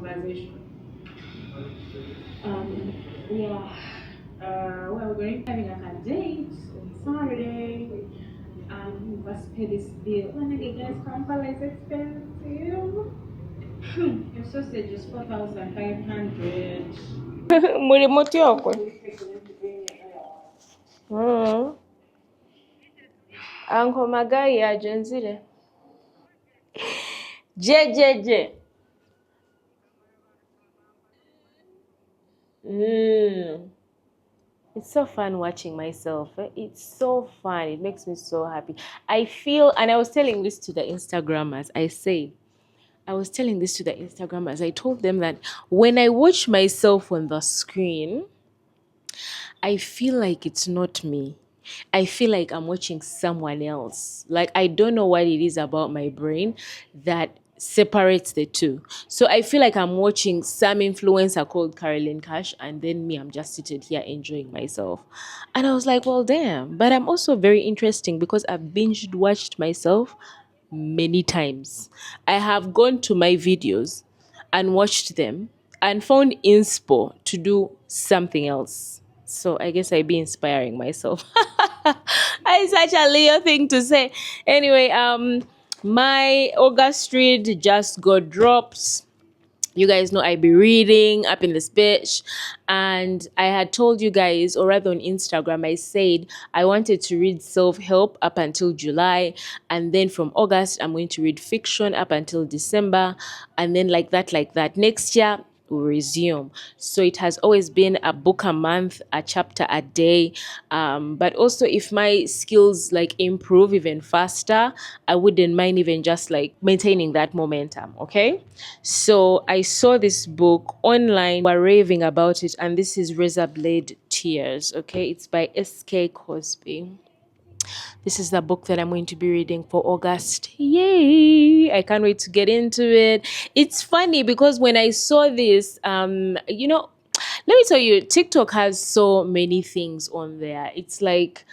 conversation. Yeah. Well, we're going to having a date on Saturday. We must pay this bill. Oh, nigga, guys, Kampala is expensive. Your sausage is 4,500. Muri muti okwe. Anko Magai yagenzire. Je. Mm. It's so fun watching myself. It's so fun. It makes me so happy. I feel, and I was telling this to the Instagrammers, I was telling this to the Instagrammers. I told them that when I watch myself on the screen, I feel like it's not me. I feel like I'm watching someone else. Like I don't know what it is about my brain that separates the two. So I feel like I'm watching some influencer called Carolyn Cash, and then me, I'm just seated here enjoying myself. And I was like, well, damn. But I'm also very interesting because I've binged watched myself many times. I have gone to my videos and watched them and found inspo to do something else. So I guess I be inspiring myself. It's such a Leo thing to say. Anyway, my August read just got dropped. You guys know I be reading up in this bitch, and I had told you guys, or rather on Instagram, I said I wanted to read self-help up until July, and then from August I'm going to read fiction up until December, and then like that next year will resume. So it has always been a book a month, a chapter a day. But also, if my skills like improve even faster, I wouldn't mind even just like maintaining that momentum. Okay. So I saw this book online, were raving about it, and this is Razor Blade Tears. Okay. It's by S.K. Cosby. This is the book that I'm going to be reading for August. Yay! I can't wait to get into it. It's funny because when I saw this, let me tell you, TikTok has so many things on there. It's like,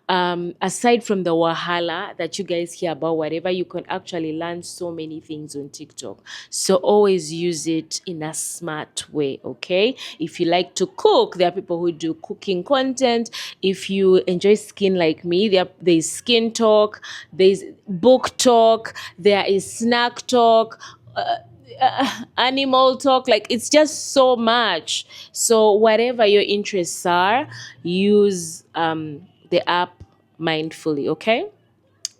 aside from the wahala that you guys hear about, whatever, you can actually learn so many things on TikTok. So always use it in a smart way, okay? If you like to cook, there are people who do cooking content. If you enjoy skin like me, there's skin talk, there's book talk, there is snack talk. Animal talk, like it's just so much. So whatever your interests are, use the app mindfully, okay?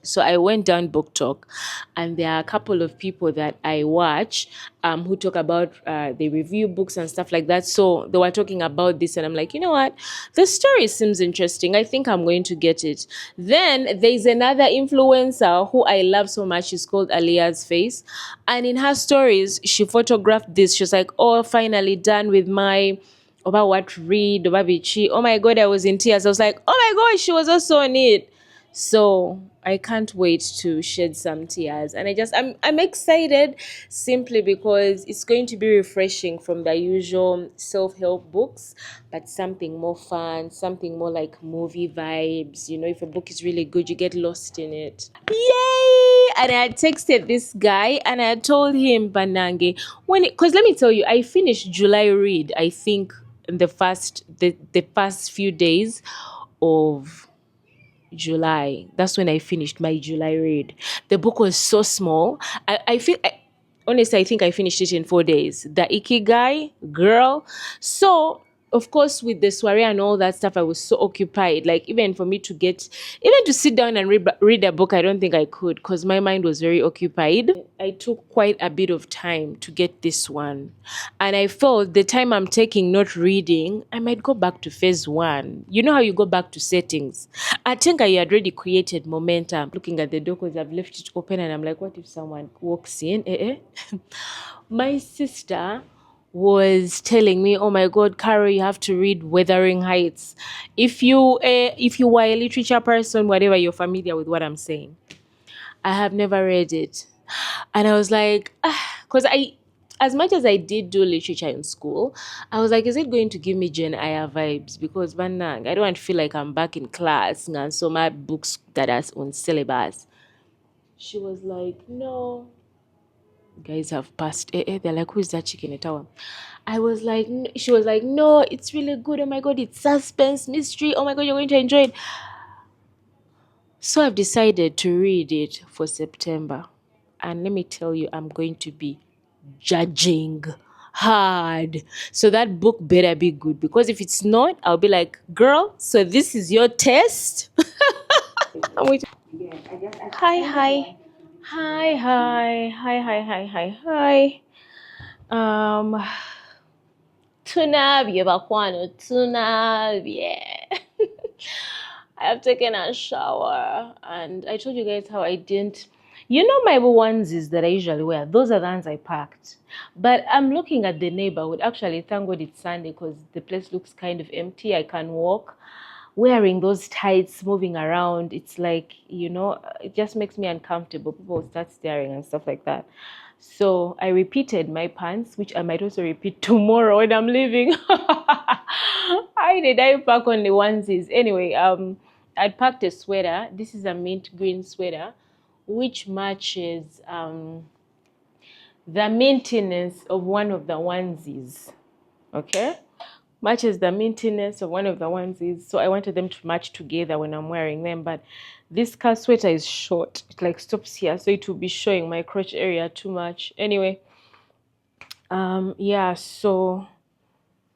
So I went down book talk, and there are a couple of people that I watch who talk about they review books and stuff like that. So they were talking about this, and I'm like, you know what, the story seems interesting. I think I'm going to get it. Then there's another influencer who I love so much. She's called Alia's Face, and in her stories she photographed this. She's like, oh, finally done with my about what read about Vichy. Oh my god, I was in tears. I was like, oh my god, she was also on it. So I can't wait to shed some tears. And I'm excited simply because it's going to be refreshing from the usual self-help books, but something more fun, something more like movie vibes. You know, if a book is really good, you get lost in it. Yay! And I had texted this guy and I had told him, Banange, because let me tell you, I finished July read, I think in the first few days of July. That's when I finished my July read. The book was so small. Honestly, I think I finished it in 4 days. The Ikigai girl. So, of course, with the soiree and all that stuff, I was so occupied. Like, even for me to even to sit down and read a book, I don't think I could because my mind was very occupied. I took quite a bit of time to get this one. And I felt the time I'm taking not reading, I might go back to phase one. You know how you go back to settings? I think I had already created momentum. Looking at the door because I've left it open and I'm like, what if someone walks in? My sister was telling me, "Oh my God, Carol, you have to read Wuthering Heights. If you were a literature person, whatever, you're familiar with what I'm saying." I have never read it, and I was like, because as much as I did do literature in school, I was like, is it going to give me Jane Eyre vibes? Because banang, I don't want to feel like I'm back in class and so my books that are on syllabus. She was like, no, guys have passed. They're like, who is that chicken tower? I was like, she was like, no, it's really good. Oh my god, it's suspense, mystery. Oh my god, you're going to enjoy it. So I've decided to read it for September. And let me tell you, I'm going to be judging hard. So that book better be good, because if it's not, I'll be like, girl, so this is your test. I'm waiting. Hi, hi. Hi, hi. Hi, hi, hi, hi, hi. Tunabye bakwano, tunabye. I have taken a shower, and I told you guys how I didn't. You know my onesies that I usually wear? Those are the ones I packed. But I'm looking at the neighborhood. Actually, thank God it's Sunday because the place looks kind of empty. I can walk. Wearing those tights, moving around, it's like, it just makes me uncomfortable. People will start staring and stuff like that. So I repeated my pants, which I might also repeat tomorrow when I'm leaving. I did I pack on the onesies. Anyway, I packed a sweater. This is a mint green sweater, which matches the mintiness of one of the onesies. Okay? Matches the mintiness of one of the onesies. So I wanted them to match together when I'm wearing them. But this car sweater is short. It like stops here. So it will be showing my crotch area too much. Anyway, yeah, so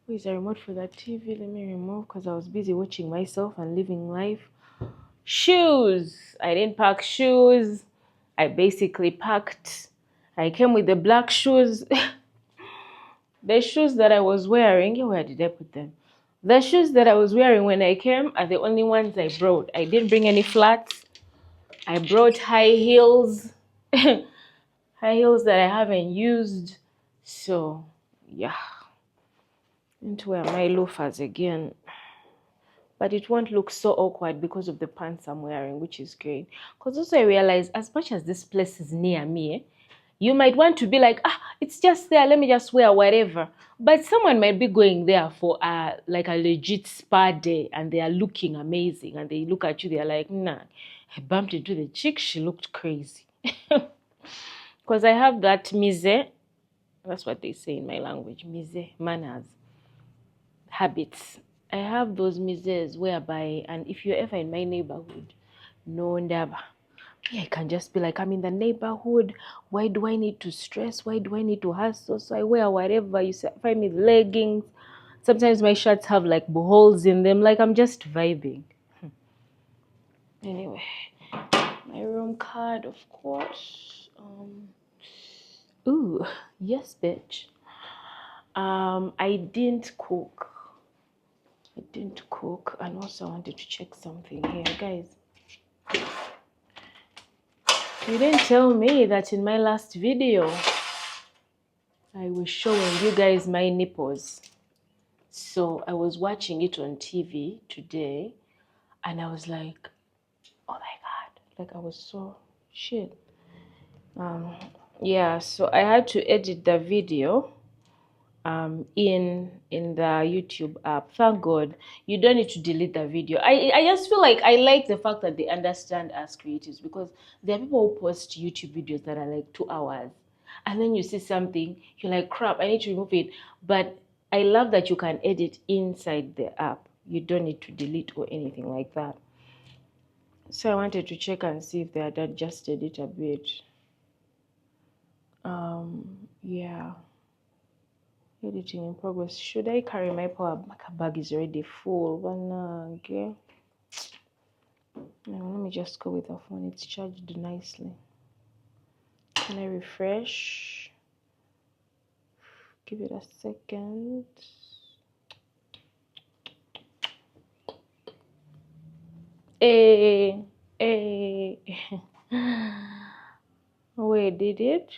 where's the remote for that TV? Let me remove because I was busy watching myself and living life. Shoes. I didn't pack shoes. I basically packed. I came with the black shoes. The shoes that I was wearing, where did I put them? The shoes that I was wearing when I came are the only ones I brought. I didn't bring any flats. I brought high heels. High heels that I haven't used. So, yeah. Into wear my loafers again. But it won't look so awkward because of the pants I'm wearing, which is great. Because also I realize, as much as this place is near me, you might want to be like, it's just there, let me just wear whatever. But someone might be going there for like a legit spa day and they are looking amazing and they look at you, they're like, nah, I bumped into the chick, she looked crazy. Because I have that mise, that's what they say in my language, mise, manners, habits. I have those mises whereby, and if you're ever in my neighborhood, no never. I can just be like, I'm in the neighborhood. Why do I need to stress? Why do I need to hustle? So I wear whatever. You find me leggings. Sometimes my shirts have like holes in them. Like I'm just vibing. Anyway, my room card, of course. Ooh, yes, bitch. I didn't cook. And also I wanted to check something here, guys. You didn't tell me that in my last video I was showing you guys my nipples. So I was watching it on TV today and I was like, oh my god, like I was so shit. Yeah, so I had to edit the video in the YouTube app. Thank God you don't need to delete the video. I just feel like I like the fact that they understand us creatives, because there are people who post YouTube videos that are like 2 hours and then you see something, you're like, crap, I need to remove it. But I love that you can edit inside the app. You don't need to delete or anything like that. So I wanted to check and see if they had adjusted it a bit. Yeah. Editing in progress. Should I carry my power bank? My bag is already full. Okay. Now let me just go with the phone. It's charged nicely. Can I refresh? Give it a second. Hey. Wait, did it?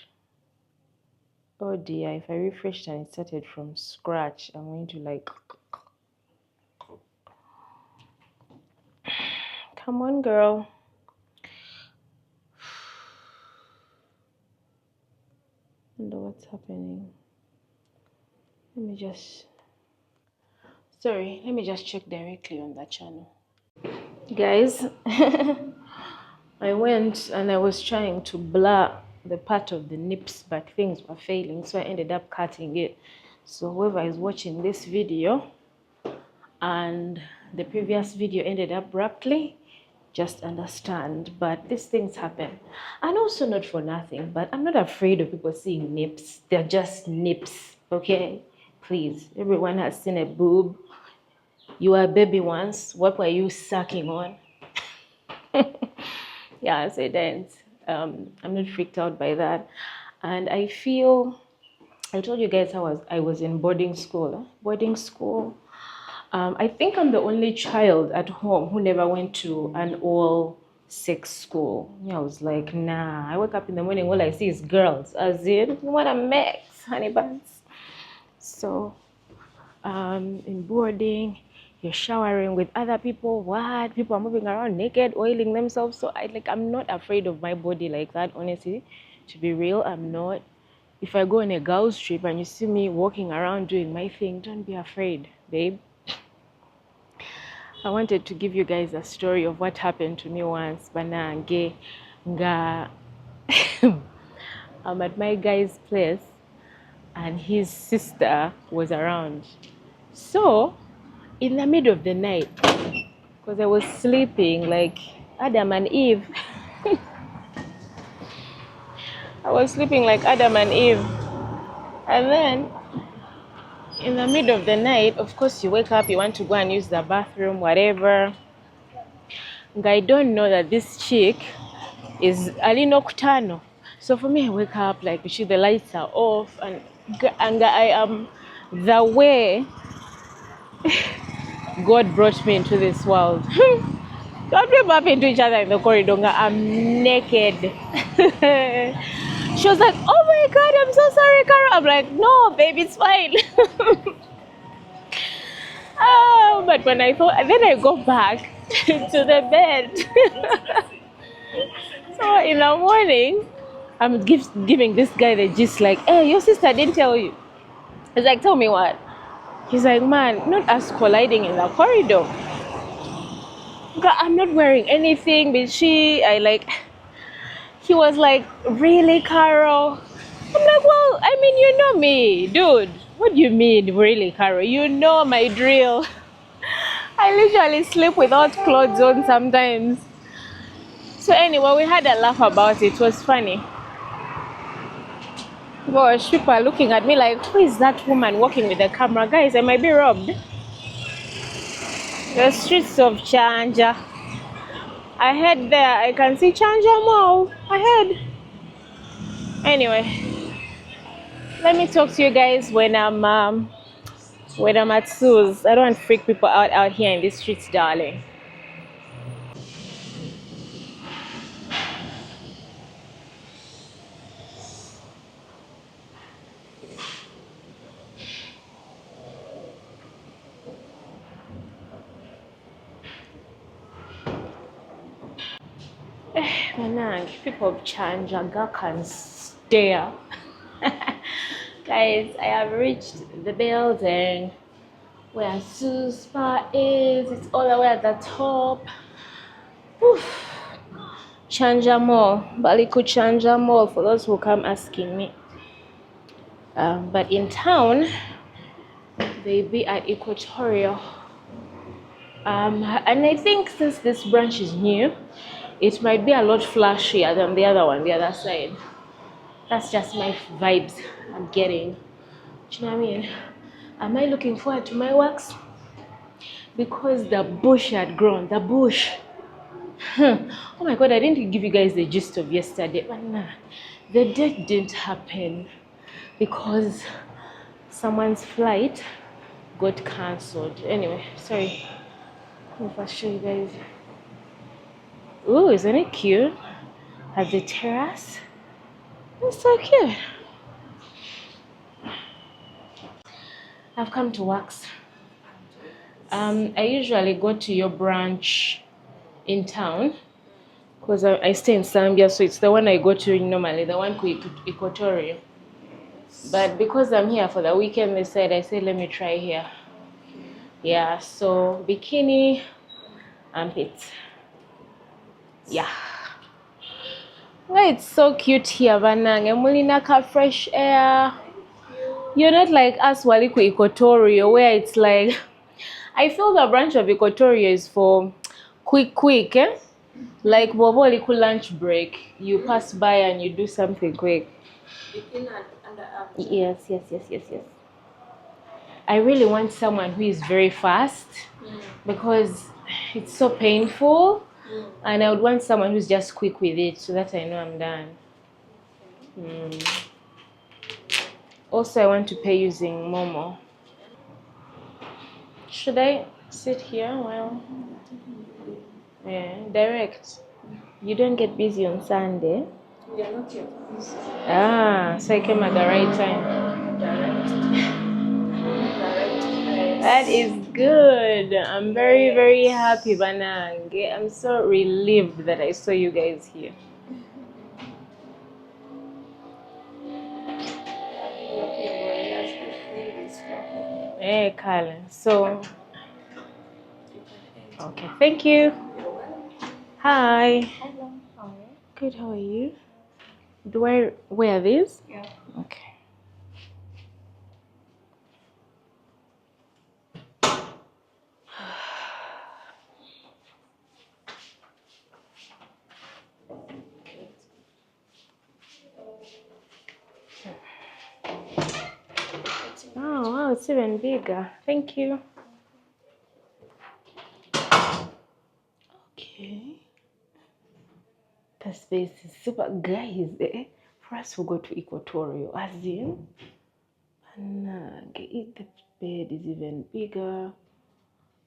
Oh dear, if I refreshed and it started from scratch, I'm going to like... Come on, girl. I wonder what's happening. Let me just check directly on that channel. Guys, I went and I was trying to blur the part of the nips, but things were failing, so I ended up cutting it. So whoever is watching this video and the previous video ended abruptly, just understand. But these things happen, and also not for nothing, but I'm not afraid of people seeing nips. They're just nips, okay? Please, everyone has seen a boob. You were a baby once. What were you sucking on? Yeah, so then I'm not freaked out by that. And I feel, I told you guys I was in boarding school. Boarding school. I think I'm the only child at home who never went to an all sex school. Yeah, I was like, nah. I wake up in the morning, all I see is girls. As in, what a mix, honey buns. So, in boarding, you're showering with other people. What? People are moving around naked, oiling themselves. So I'm not afraid of my body like that, honestly. To be real, I'm not. If I go on a girls trip and you see me walking around doing my thing, don't be afraid, babe. I wanted to give you guys a story of what happened to me once. Banange nga I'm at my guy's place and his sister was around. So in the middle of the night, because I was sleeping like Adam and Eve. I was sleeping like Adam and Eve. And then in the middle of the night, of course, you wake up, you want to go and use the bathroom, whatever. I don't know that this chick is early nocturnal. So for me, I wake up like the lights are off, and I am the way God brought me into this world. Don't we bump into each other in the corridor? I'm naked. She was like, "Oh my God, I'm so sorry, Carol." I'm like, "No, babe, it's fine." Oh, but when I thought, and then I go back to the bed. So in the morning, I'm giving this guy the gist like, "Hey, your sister didn't tell you." He's like, "Tell me what?" He's like, "Man, not us colliding in the corridor. I'm not wearing anything, but he was like, "Really, Carol?" I'm like, "Well, I mean, you know me, dude. What do you mean, really, Carol? You know my drill. I literally sleep without clothes on sometimes." So anyway, we had a laugh about it. It was funny. Gosh, people are looking at me like, who is that woman walking with the camera? Guys, I might be robbed. The streets of Chanja. Ahead there, I can see Chanja Mall. Ahead. Anyway, let me talk to you guys when I'm at Sue's. I don't want to freak people out here in these streets, darling. Manang, people of Chanja can stare. Guys, I have reached the building where Sue's spa is. It's all the way at the top. Oof. Chanja Mall, Baliku Chanja Mall, for those who come asking me. But in town, they be at Equatorial. And I think since this branch is new, it might be a lot flashier than the other one, the other side. That's just my vibes I'm getting. Do you know what I mean? Am I looking forward to my wax? Because the bush had grown. The bush. Oh my God, I didn't give you guys the gist of yesterday. But nah, the date didn't happen because someone's flight got cancelled. Anyway, sorry. If I show you guys. Ooh, isn't it cute? At the terrace. It's so cute. I've come to wax. I usually go to your branch in town because I stay in Zambia, so it's the one I go to normally, the one called Equatorial. But because I'm here for the weekend, I said let me try here. Yeah, so bikini, armpits. Yeah. Oh, it's so cute here, Banang. Emulinaka fresh air. You're not like us, Waliko Equatoria, where it's like, I feel the branch of Equatoria is for quick, eh? Like Bobo Liku lunch break. You pass by and you do something quick. Yes. I really want someone who is very fast because it's so painful. And I would want someone who's just quick with it so that I know I'm done. Also, I want to pay using Momo. Should I sit here? Well, yeah, direct. You don't get busy on Sunday. We are not yet busy. Ah, so I came at the right time. That is good. I'm very happy, Banang. I'm so relieved that I saw you guys here. Hey, Carla. So, okay, thank you. Hi. Hello, how are you? Good, how are you? Do I wear these? Yeah. Okay. Oh, wow, it's even bigger. Thank you. Okay. The space is super, guys. For us, we go to Equatorial, as in, and the bed is even bigger.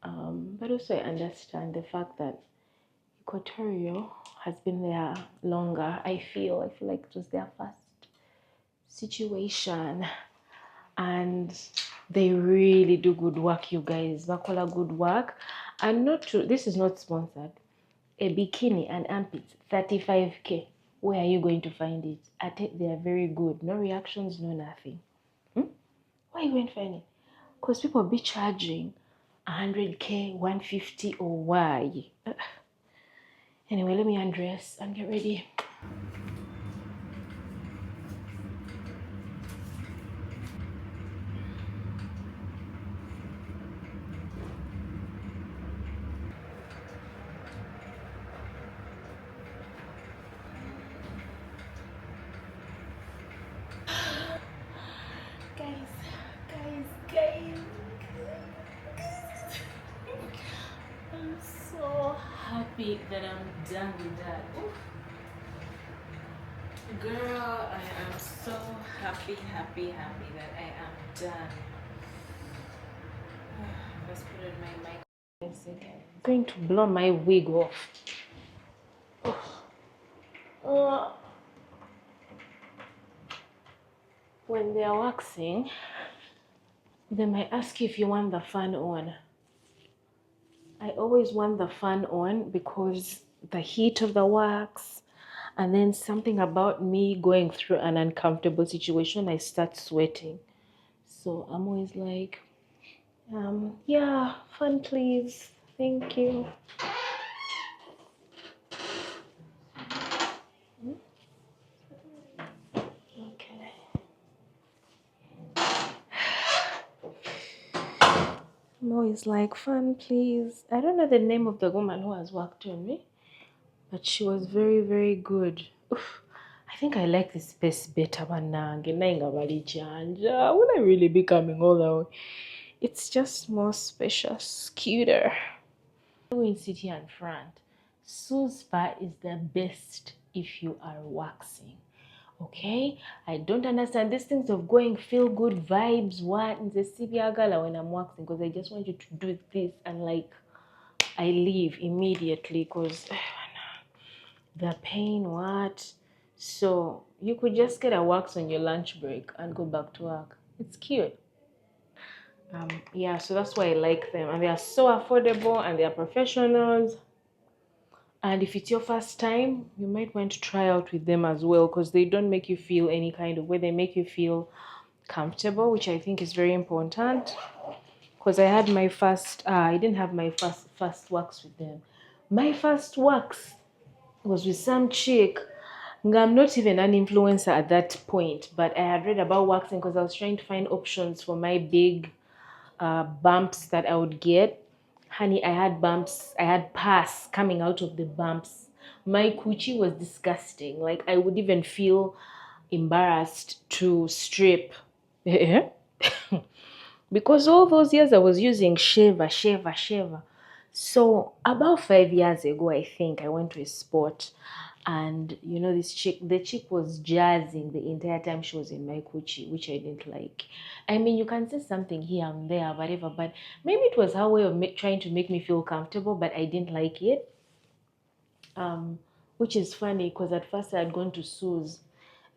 But also, I understand the fact that Equatorial has been there longer. I feel like it was their first situation, and they really do good work, you guys. Bakola good work, and not to. This is not sponsored. A bikini and armpits, 35K. Where are you going to find it? They are very good. No reactions, no nothing. Where are you going to find it? Because people be charging 100K, 150, or why? Anyway, let me undress and get ready. Guys. I'm so happy that I'm done with that. Oof. Girl, I am so happy that I am done. Let's put in my mic. I'm going to blow my wig off. When they are waxing, they might ask you if you want the fan on. I always want the fan on because the heat of the wax, and then something about me going through an uncomfortable situation, I start sweating. So I'm always like, yeah, fan please. Thank you. Okay. I'm always like, fan please. I don't know the name of the woman who has worked on me, but she was very good. Oof. I think I like this space better banange. Will I really be coming all the way? It's just more spacious, cuter. I'm going to sit here in front. Sue's spa is the best if you are waxing. Okay? I don't understand these things of going feel good vibes. What in the Sibiagala when I'm waxing? Because I just want you to do this and like I leave immediately because the pain, what? So you could just get a wax on your lunch break and go back to work. It's cute. Yeah, so that's why I like them. And they are so affordable and they are professionals. And if it's your first time, you might want to try out with them as well because they don't make you feel any kind of way. They make you feel comfortable, which I think is very important. Because I had my first, I didn't have my first wax with them. My first wax was with some chick, I'm not even an influencer at that point, but I had read about waxing because I was trying to find options for my big bumps that I would get. Honey, I had bumps. I had pus coming out of the bumps. My coochie was disgusting. Like, I would even feel embarrassed to strip. Because all those years I was using shaver. So about 5 years ago, I think I went to a sport, and this chick, the chick was jazzing the entire time she was in my coochie, which I didn't like. I mean, you can say something here and there, whatever, but maybe it was her way of trying to make me feel comfortable, but I didn't like it. Which is funny because at first I had gone to Sue's.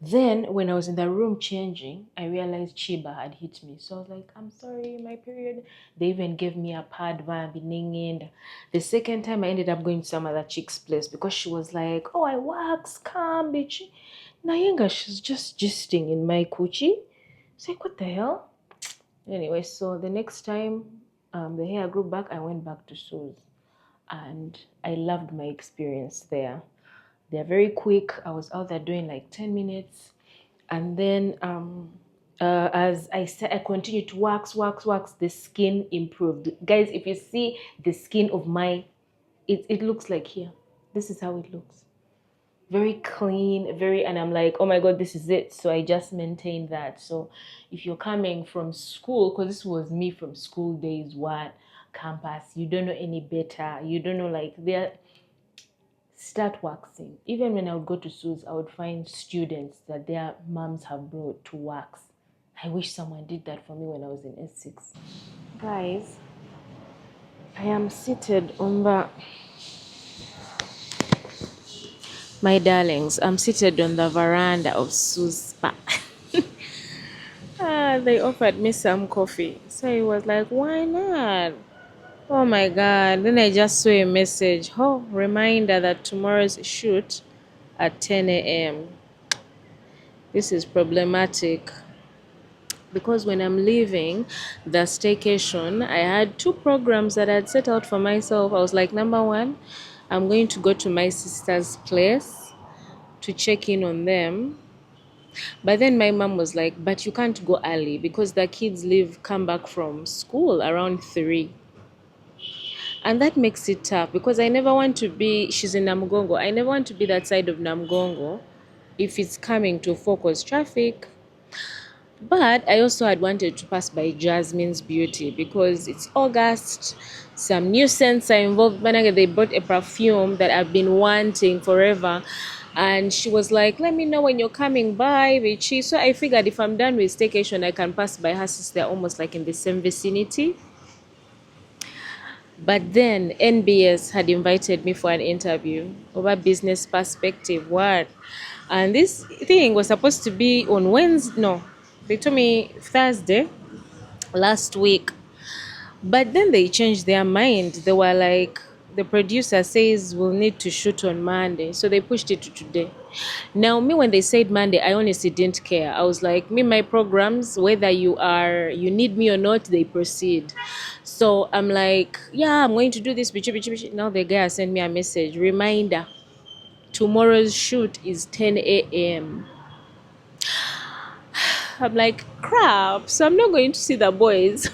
Then, when I was in the room changing, I realized Chiba had hit me. So I was like, I'm sorry, my period. They even gave me a pad. And the second time, I ended up going to some other chick's place because she was like, oh, I wax, come, bitch. Nayenga, she's just gisting in my coochie. It's like, what the hell? Anyway, so the next time the hair grew back, I went back to Sue's. And I loved my experience there. They're very quick. I was out there doing like 10 minutes. And then as I continued to wax, the skin improved. Guys, if you see the skin of it looks like here. This is how it looks. Very clean, and I'm like, oh my God, this is it. So I just maintained that. So if you're coming from school, because this was me from school days, campus, you don't know any better. You don't know, like, start waxing. Even when I would go to schools, I would find students that their moms have brought to wax. I wish someone did that for me when I was in S6. Guys, I am seated on my darlings, I'm seated on the veranda of Sue's spa. They offered me some coffee. So I was like, why not? Oh my God. Then I just saw a message. Oh, reminder that tomorrow's shoot at 10 a.m. This is problematic because when I'm leaving the staycation, I had two programs that I had set out for myself. I was like, number one, I'm going to go to my sister's place to check in on them. But then my mom was like, but you can't go early because the kids come back from school around 3. And that makes it tough because I never want to be, she's in Namgongo, I never want to be that side of Namgongo if it's coming to focus traffic. But I also had wanted to pass by Jasmine's Beauty because it's August. Some new scents are involved. They bought a perfume that I've been wanting forever. And she was like, let me know when you're coming by, Richie. So I figured if I'm done with staycation, I can pass by her since they're almost like in the same vicinity. But then NBS had invited me for an interview over business perspective. What? And this thing was supposed to be on Wednesday. No, they told me Thursday last week. But then they changed their mind. They were like, the producer says we'll need to shoot on Monday. So they pushed it to today. Now, me, when they said Monday, I honestly didn't care. I was like, my programs, whether you need me or not, they proceed. So I'm like, yeah, I'm going to do this. Now the guy sent me a message. Reminder, tomorrow's shoot is 10 a.m. I'm like, crap. So I'm not going to see the boys.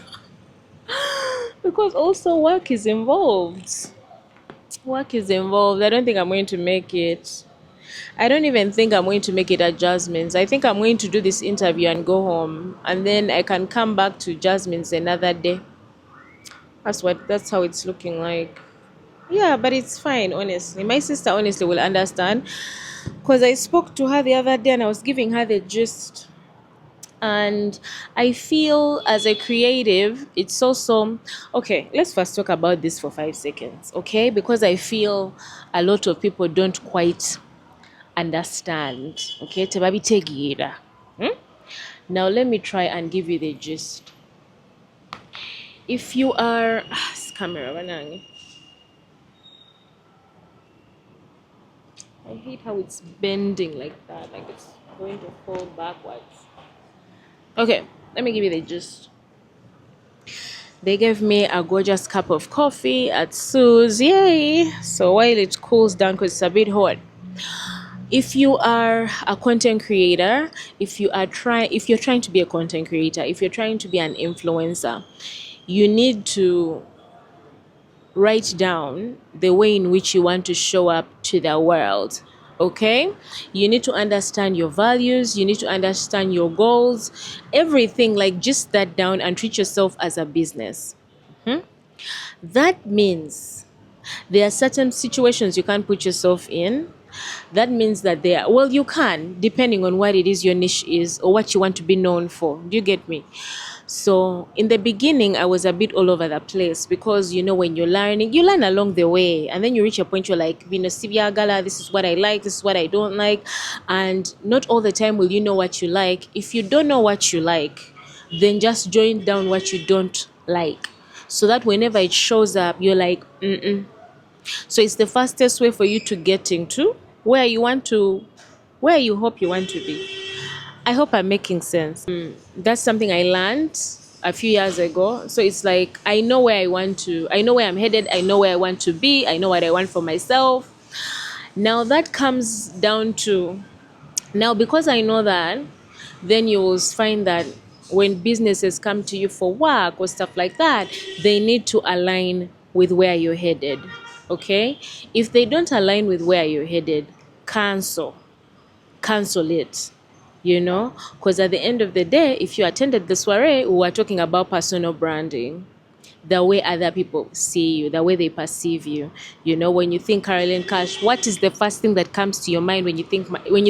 Because also work is involved. I don't think I'm going to make it. I don't even think I'm going to make it at Jasmine's. I think I'm going to do this interview and go home. And then I can come back to Jasmine's another day. That's how it's looking like. Yeah, but it's fine, honestly. My sister honestly will understand. Because I spoke to her the other day and I was giving her the gist. And I feel as a creative, it's also okay. Let's first talk about this for 5 seconds, okay? Because I feel a lot of people don't quite understand, okay? Tebabi tegira. Now let me try and give you the gist. If you are camera banang. I hate how it's bending like that, like it's going to fall backwards. Okay, let me give you the gist. They gave me a gorgeous cup of coffee at Sue's. Yay! So while it cools down because it's a bit hot, If you are a content creator, if you're trying to be a content creator, if you're trying to be an influencer, you need to write down the way in which you want to show up to the world. Okay, you need to understand your values, you need to understand your goals, everything. Like, just that down and treat yourself as a business. That means there are certain situations you can't put yourself in. That means that well, you can, depending on what it is your niche is or what you want to be known for. Do you get me? So in the beginning, I was a bit all over the place because, when you're learning, you learn along the way, and then you reach a point you're like, Sivya Gala, this is what I like, this is what I don't like. And not all the time will you know what you like. If you don't know what you like, then just join down what you don't like, so that whenever it shows up, you're like, mm-mm. So it's the fastest way for you to get into where you hope you want to be. I hope I'm making sense. That's something I learned a few years ago. So it's like, I know where I know where I'm headed, I know where I want to be, I know what I want for myself. Now that comes down to, now because I know that, then you will find that when businesses come to you for work or stuff like that, they need to align with where you're headed. Okay? If they don't align with where you're headed, cancel it, because at the end of the day, if you attended the soiree, we were talking about personal branding, the way other people see you, the way they perceive you. When you think Caroline Cash, what is the first thing that comes to your mind when you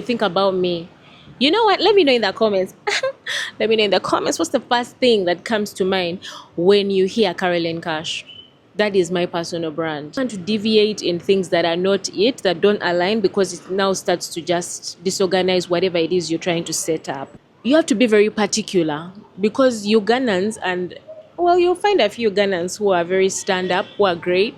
think about me? You know what? Let me know in the comments. Let me know in the comments, what's the first thing that comes to mind when you hear Caroline Cash? That is my personal brand. I want to deviate in things that are not it, that don't align, because it now starts to just disorganize whatever it is you're trying to set up. You have to be very particular, because Ugandans, and well, you'll find a few Ugandans who are very stand-up, who are great.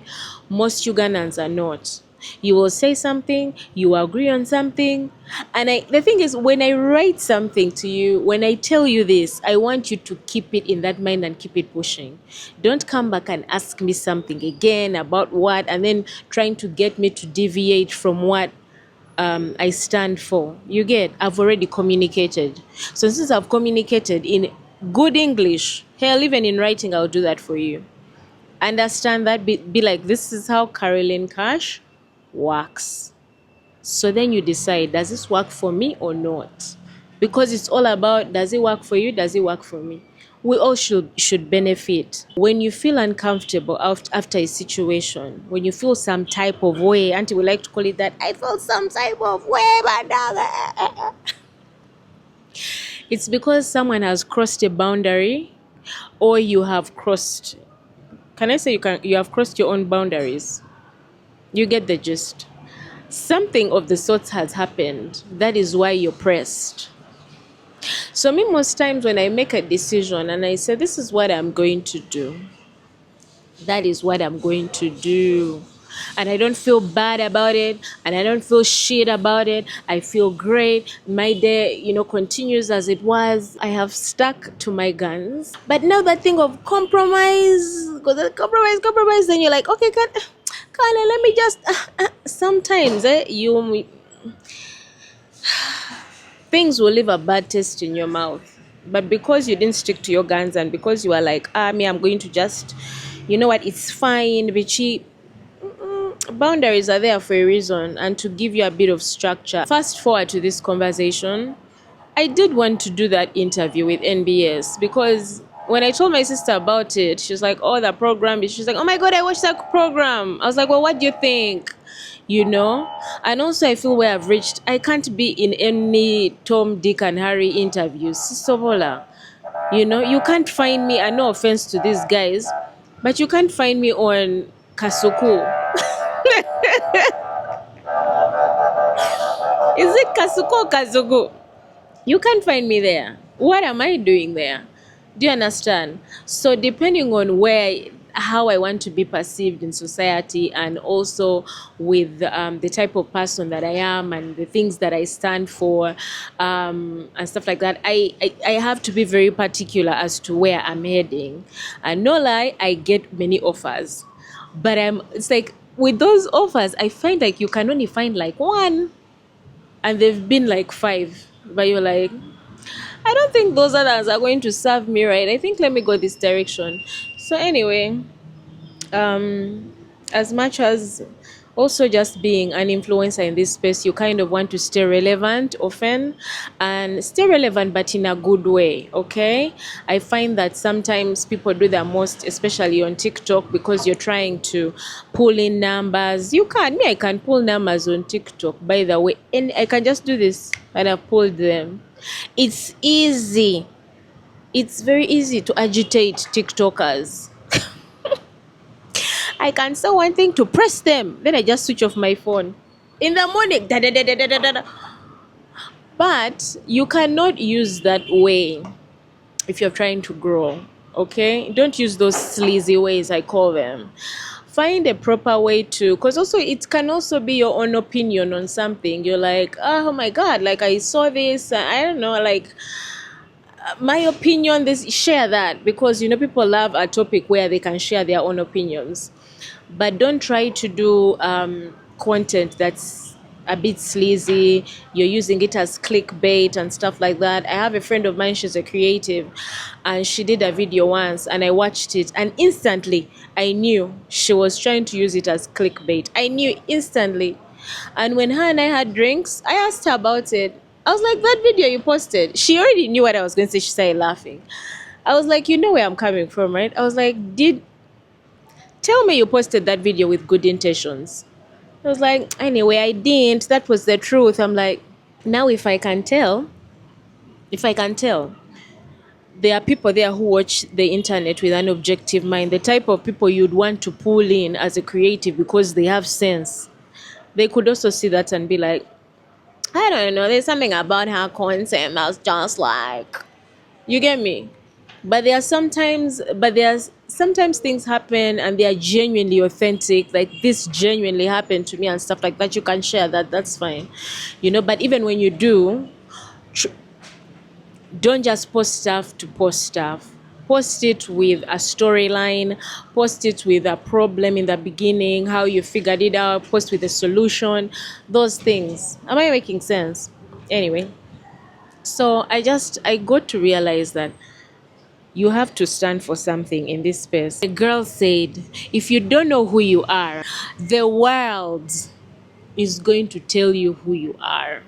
Most Ugandans are not. You will say something, you agree on something, and the thing is, when I write something to you, when I tell you this, I want you to keep it in that mind and keep it pushing. Don't come back and ask me something again about what, and then trying to get me to deviate from what I stand for. You get, I've already communicated. So since I've communicated in good English, hell, even in writing, I'll do that for you. Understand that, be like, this is how Caroline Cash works. So then you decide, does this work for me or not? Because it's all about, does it work for you? Does it work for me? We all should benefit. When you feel uncomfortable after a situation, when you feel some type of way, Auntie would like to call it that, I felt some type of way, but now it's because someone has crossed a boundary, or you have crossed, can I say you have crossed your own boundaries? You get the gist. Something of the sort has happened. That is why you're pressed. So me, most times when I make a decision and I say, this is what I'm going to do, that is what I'm going to do. And I don't feel bad about it, and I don't feel shit about it. I feel great. My day, continues as it was. I have stuck to my guns. But now that thing of compromise, because compromise, then you're like, okay, Carla, let me just, sometimes things will leave a bad taste in your mouth. But because you didn't stick to your guns, and because you are like, I'm going to just, you know what, it's fine, Vichy. Boundaries are there for a reason, and to give you a bit of structure. Fast forward to this conversation, I did want to do that interview with NBS, because when I told my sister about it, she was like, oh, the program. She's like, oh my God, I watched that program. I was like, well, what do you think? And also I feel where I've reached, I can't be in any Tom, Dick and Harry interviews. Sovola. You can't find me, and no offense to these guys, but you can't find me on Kasuku. Is it Kasuku or Kazugu? You can't find me there. What am I doing there? Do you understand? So depending on how I want to be perceived in society, and also with the type of person that I am and the things that I stand for, and stuff like that, I have to be very particular as to where I'm heading. And no lie, I get many offers. But it's like, with those offers, I find like you can only find like one. and they've been like 5, but you're like, I don't think those others are going to serve me right. I think let me go this direction. So anyway, um as much as also just being an influencer in this space, you kind of want to stay relevant often, and stay relevant but in a good way. Okay, I find that sometimes people do their most, especially on TikTok, because you're trying to pull in numbers. You can, me, I can pull numbers on TikTok, by the way, and I can just do this and I've pulled them. It's easy, it's very easy to agitate TikTokers. I can say one thing to press them, then I just switch off my phone in the morning. Da, da, da, da, da, da, da. But you cannot use that way if you're trying to grow. Okay, don't use those sleazy ways, I call them. Find a proper way to, because also it can also be your own opinion on something. You're like, oh my god, like I saw this, I don't know, like my opinion, this, share that, because you know people love a topic where they can share their own opinions. But don't try to do content that's a bit sleazy. You're using it as clickbait and stuff like that. I have a friend of mine, she's a creative, and she did a video once and I watched it, and instantly I knew she was trying to use it as clickbait. I knew instantly. And when her and I had drinks, I asked her about it. I was like, that video you posted, she already knew what I was going to say. She started laughing. I was like, you know where I'm coming from, right? I was like, tell me you posted that video with good intentions. I was like, anyway, I didn't. That was the truth. I'm like, now if I can tell, there are people there who watch the internet with an objective mind, the type of people you'd want to pull in as a creative because they have sense. They could also see that and be like, I don't know, there's something about her content that's just like, you get me? There's sometimes things happen and they are genuinely authentic, like this genuinely happened to me and stuff like that. You can share that, that's fine, you know. But even when you do, don't just post stuff to post stuff. Post it with a storyline, post it with a problem in the beginning, how you figured it out, post with a solution, those things. Am I making sense? Anyway, so I got to realize that you have to stand for something in this space. A girl said, if you don't know who you are, the world is going to tell you who you are.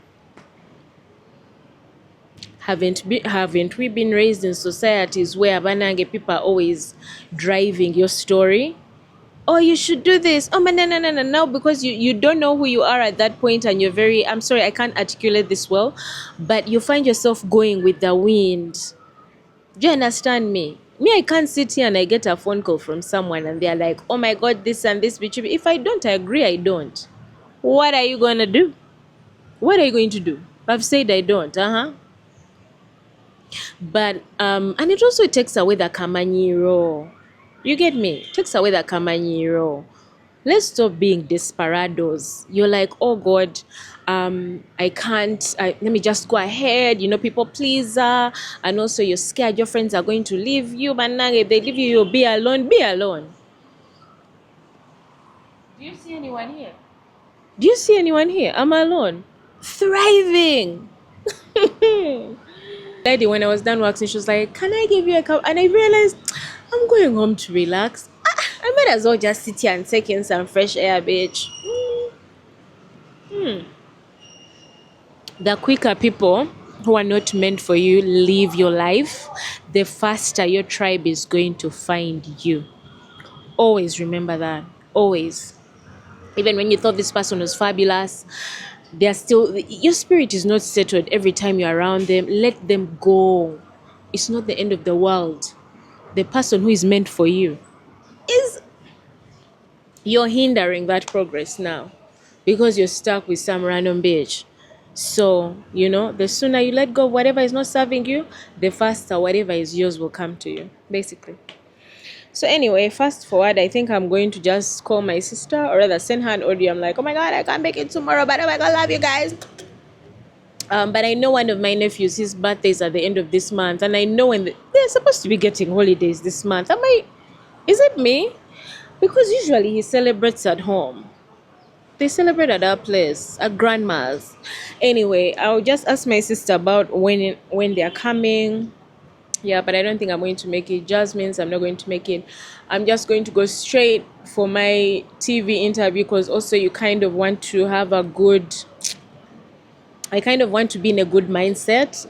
Haven't we been raised in societies where banange people are always driving your story? Oh, you should do this. Oh, man, no, no, no, no. Now, because you don't know who you are at that point, and you're very, I'm sorry, I can't articulate this well, but you find yourself going with the wind. Do you understand me? Me, I can't sit here and I get a phone call from someone and they're like, oh my God, this and this. If I don't agree, I don't. What are you going to do? What are you going to do? I've said I don't. But, and it also takes away the kamanyiro. You get me? It takes away the kamanyiro. Let's stop being desperados. You're like, oh God, I can't, let me just go ahead, you know, people pleaser. And also you're scared your friends are going to leave you. But now if they leave you, you'll be alone. Be alone. Do you see anyone here? Do you see anyone here? I'm alone. Thriving. Lady, when I was done waxing, she was like, can I give you a cup? And I realized I'm going home to relax. I might as well just sit here and take in some fresh air, bitch. The quicker people who are not meant for you live your life, the faster your tribe is going to find you. Always remember that. Always. Even when you thought this person was fabulous, they're still, your spirit is not settled every time you're around them. Let them go. It's not the end of the world. The person who is meant for you is, you're hindering that progress now because you're stuck with some random bitch. So, you know, the sooner you let go of whatever is not serving you, the faster whatever is yours will come to you, basically. So anyway, fast forward, I think I'm going to just call my sister, or rather send her an audio. I'm like, oh my God, I can't make it tomorrow, but oh my God, love you guys. But I know one of my nephews, his birthday is at the end of this month, and I know when they're supposed to be getting holidays this month. Is it me? Because usually he celebrates at home. They celebrate at our place, at grandma's. Anyway, I'll just ask my sister about when they're coming. Yeah, but I don't think I'm going to make it. Just means I'm not going to make it. I'm just going to go straight for my TV interview because also you kind of want to have a good. I kind of want to be in a good mindset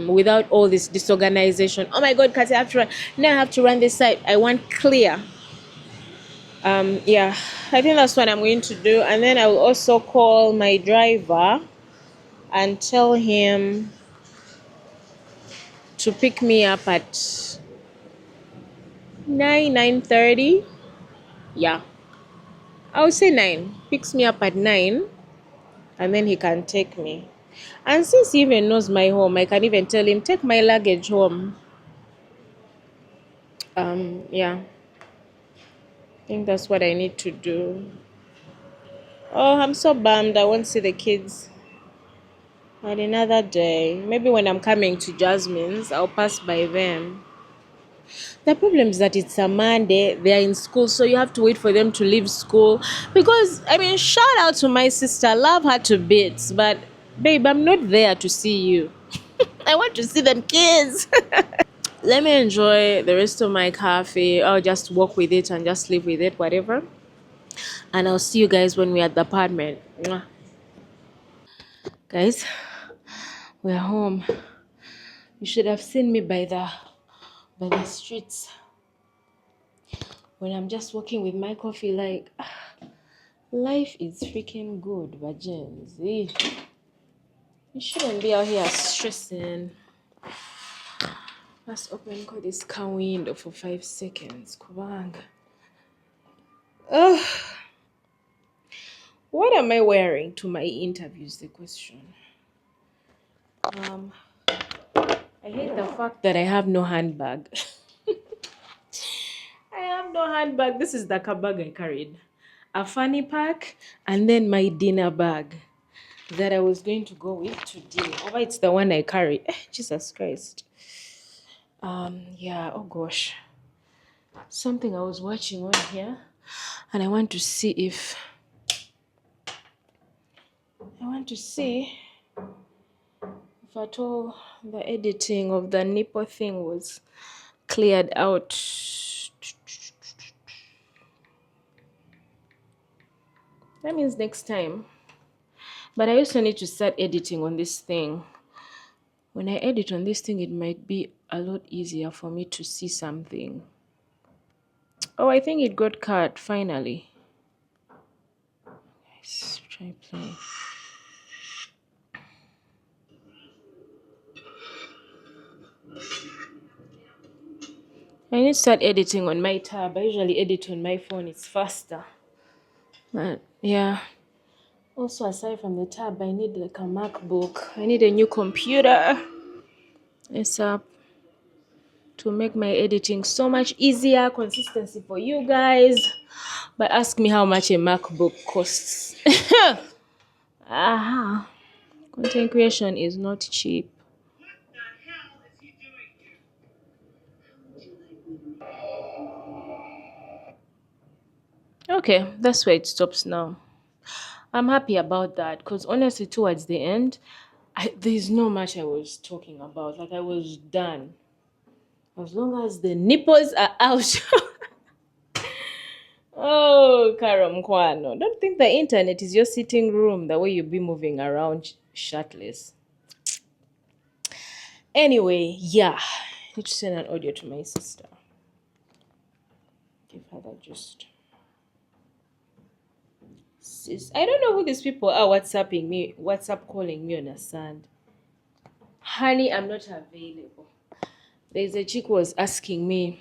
without all this disorganization. Oh my God, Kathy, I have to run. Now I have to run this side. I want clear. Yeah, I think that's what I'm going to do. And then I will also call my driver and tell him to pick me up at 9:30. Yeah, I would say 9. Picks me up at 9 and then he can take me. And since he even knows my home, I can even tell him, take my luggage home. Yeah, I think that's what I need to do. Oh, I'm so bummed I won't see the kids on another day. Maybe when I'm coming to Jasmine's, I'll pass by them. The problem is that it's a Monday, they are in school, so you have to wait for them to leave school. Because, I mean, shout out to my sister, love her to bits, but babe, I'm not there to see you. I want to see them kids. Let me enjoy the rest of my coffee. I'll just walk with it and just live with it, whatever. And I'll see you guys when we're at the apartment. Mwah. Guys, we're home. You should have seen me by the streets when I'm just walking with my coffee like life is freaking good, virgins. You shouldn't be out here stressing. Let's open this car window for 5 seconds. Kubang. Ugh. What am I wearing to my interview is the question. I hate the fact that I have no handbag. I have no handbag. This is the car bag I carried. A fanny pack and then my dinner bag that I was going to go with to dinner. Oh, it's the one I carry. Jesus Christ. Yeah, oh gosh. Something I was watching on here and I want to see if at all the editing of the nipple thing was cleared out. That means next time. But I also need to start editing on this thing. When I edit on this thing, it might be a lot easier for me to see something. Oh, I think it got cut finally. Let's try playing. I need to start editing on my tab. I usually edit on my phone, it's faster. But yeah. Also, aside from the tab, I need like a MacBook. I need a new computer. It's up to make my editing so much easier, consistency for you guys. But ask me how much a MacBook costs. Aha. Content creation is not cheap. Okay, that's where it stops now. I'm happy about that because honestly, towards the end, there's not much I was talking about. Like, I was done. As long as the nipples are out. Oh, Karam Kwano. Don't think the internet is your sitting room, the way you'll be moving around shirtless. Anyway, yeah. I need to send an audio to my sister. Give her that just. Sis, I don't know who these people are WhatsApping me, WhatsApp calling me on a sand. Honey, I'm not available. There's a chick who was asking me,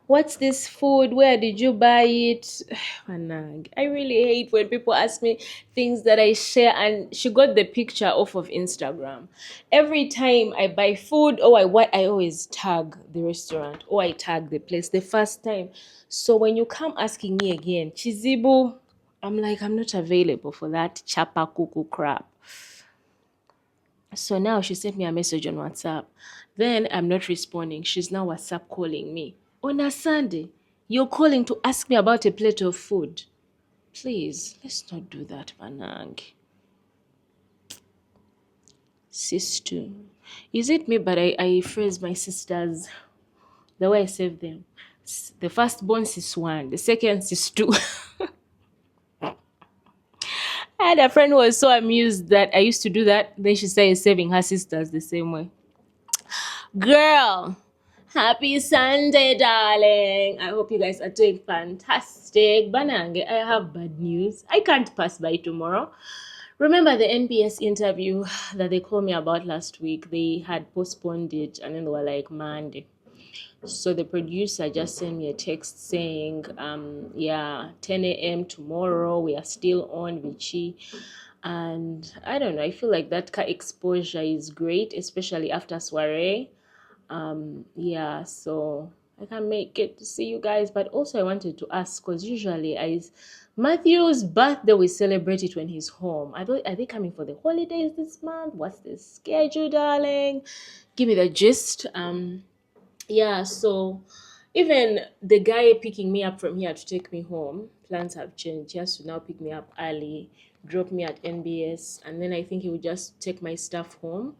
what's this food? Where did you buy it? I really hate when people ask me things that I share, and she got the picture off of Instagram. Every time I buy food or I always tag the restaurant or I tag the place the first time. So when you come asking me again, Chizibu, I'm like, I'm not available for that chapa kuku crap. So now she sent me a message on WhatsApp. Then I'm not responding. She's now WhatsApp calling me. On a Sunday, you're calling to ask me about a plate of food. Please, let's not do that, Banang. Sister. Is it me, but I phrase my sisters the way I save them? The first born is one, the second is two. I had a friend who was so amused that I used to do that. Then she started saving her sisters the same way. Girl, happy Sunday, darling. I hope you guys are doing fantastic. Banange, I have bad news. I can't pass by tomorrow. Remember the NBS interview that they called me about last week? They had postponed it and then they were like, Monday. So the producer just sent me a text saying, yeah, 10 a.m. tomorrow. We are still on Vichy. And I don't know, I feel like that exposure is great, especially after soiree. Yeah, so I can make it to see you guys. But also I wanted to ask, because usually Matthew's birthday, we celebrate it when he's home. Are they coming for the holidays this month? What's the schedule, darling? Give me the gist. Yeah, so even the guy picking me up from here to take me home, plans have changed. He has to now pick me up early, drop me at NBS, and then I think he would just take my stuff home.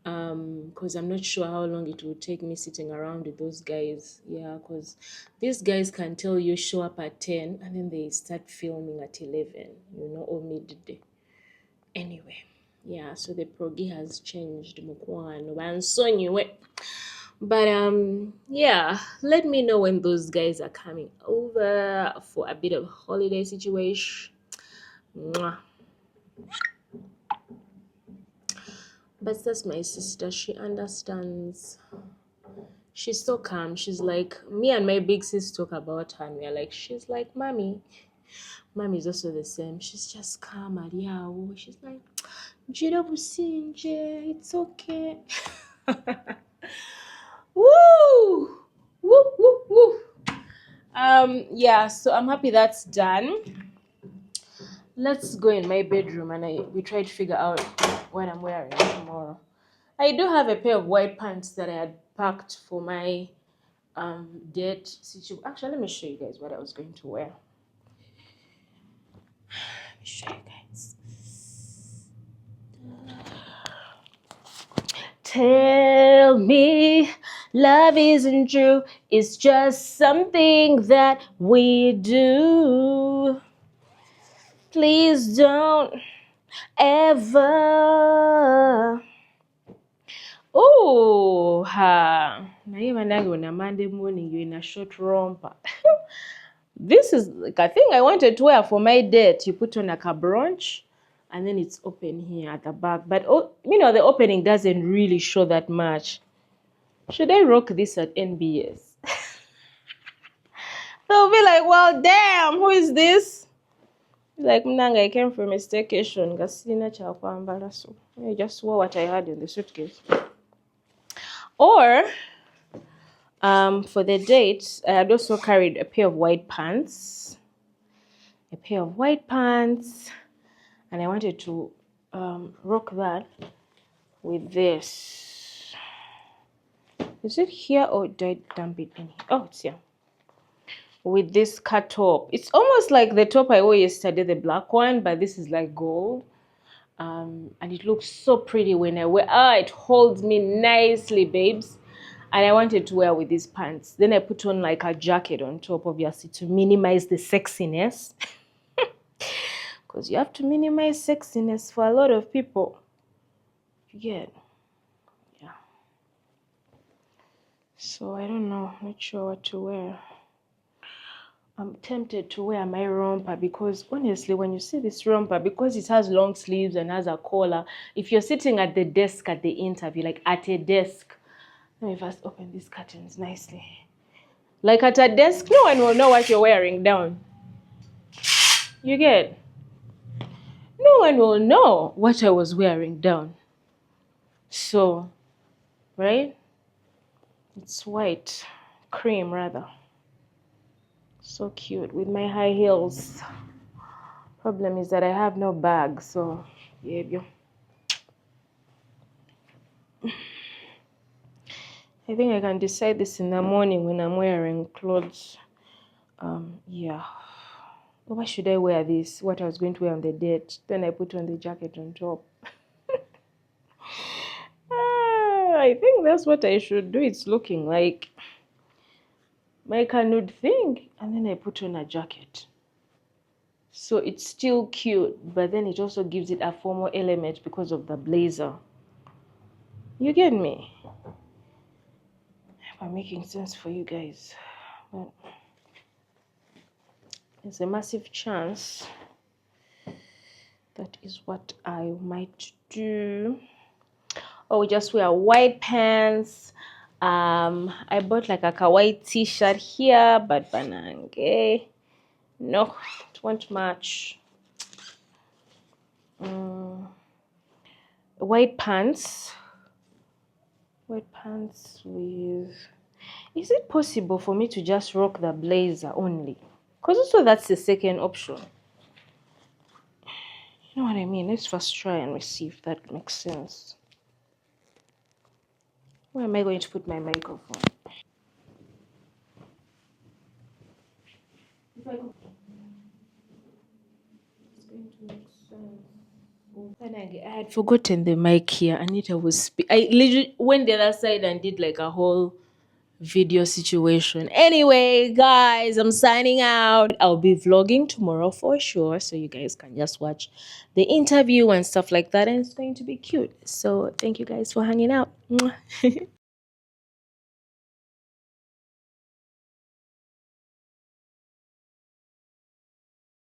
Because I'm not sure how long it will take me sitting around with those guys. Yeah, because these guys can tell you show up at 10 and then they start filming at 11, or midday. Anyway, yeah, so the progi has changed. But yeah, let me know when those guys are coming over for a bit of holiday situation. Mwah. But that's my sister. She understands. She's so calm. She's like, me and my big sis talk about her and we're like, she's like, mommy. Mommy is also the same. She's just calm and yeah. She's like, Jira businje, it's okay. Woo! Woo, woo, woo. Yeah, so I'm happy that's done. Let's go in my bedroom and we try to figure out what I'm wearing tomorrow. I do have a pair of white pants that I had packed for my date situation. Actually, let me show you guys what I was going to wear. Let me show you guys. Tell me love isn't true, it's just something that we do. Please don't ever. Oh, ha. Now even on a Monday morning, you're in a short romper. This is like a thing I wanted to wear for my date. You put on like a brunch and then it's open here at the back. But, the opening doesn't really show that much. Should I rock this at NBS? They'll be like, well, damn, who is this? Like, Mnanga, I came from a staycation. I just wore what I had in the suitcase. Or, for the date, I had also carried a pair of white pants. And I wanted to rock that with this. Is it here or did I dump it in here? Oh, it's here. With this cut top. It's almost like the top I wore yesterday, the black one, but this is like gold. And it looks so pretty when I wear. It holds me nicely, babes. And I wanted to wear with these pants. Then I put on like a jacket on top, obviously, to minimize the sexiness. Because you have to minimize sexiness for a lot of people. Yeah. So I don't know. Not sure what to wear. I'm tempted to wear my romper because honestly, when you see this romper, because it has long sleeves and has a collar, if you're sitting at the desk at the interview, like at a desk, let me first open these curtains nicely. Like at a desk, no one will know what you're wearing down. You get? No one will know what I was wearing down. So, right? It's white, cream rather. So cute with my high heels. Problem is that I have no bag, so yeah. I think I can decide this in the morning when I'm wearing clothes. Yeah. why should I wear this? What I was going to wear on the date. Then I put on the jacket on top. I think that's what I should do. It's looking like my nude thing. And then I put on a jacket. So it's still cute, but then it also gives it a formal element because of the blazer. You get me? Am I making sense for you guys? But there's a massive chance that is what I might do. Or just wear white pants. I bought like a kawaii t-shirt here, but banange. No, it won't match. White pants. White pants with... Is it possible for me to just rock the blazer only? Because also that's the second option. You know what I mean? Let's first try and see if that makes sense. Where am I going to put my microphone? It's going to make sense. And I had forgotten the mic here. Anita was I literally went the other side and did like a whole video situation. Anyway, guys, I'm signing out. I'll be vlogging tomorrow for sure, so you guys can just watch the interview and stuff like that, and it's going to be cute. So thank you guys for hanging out. Mwah.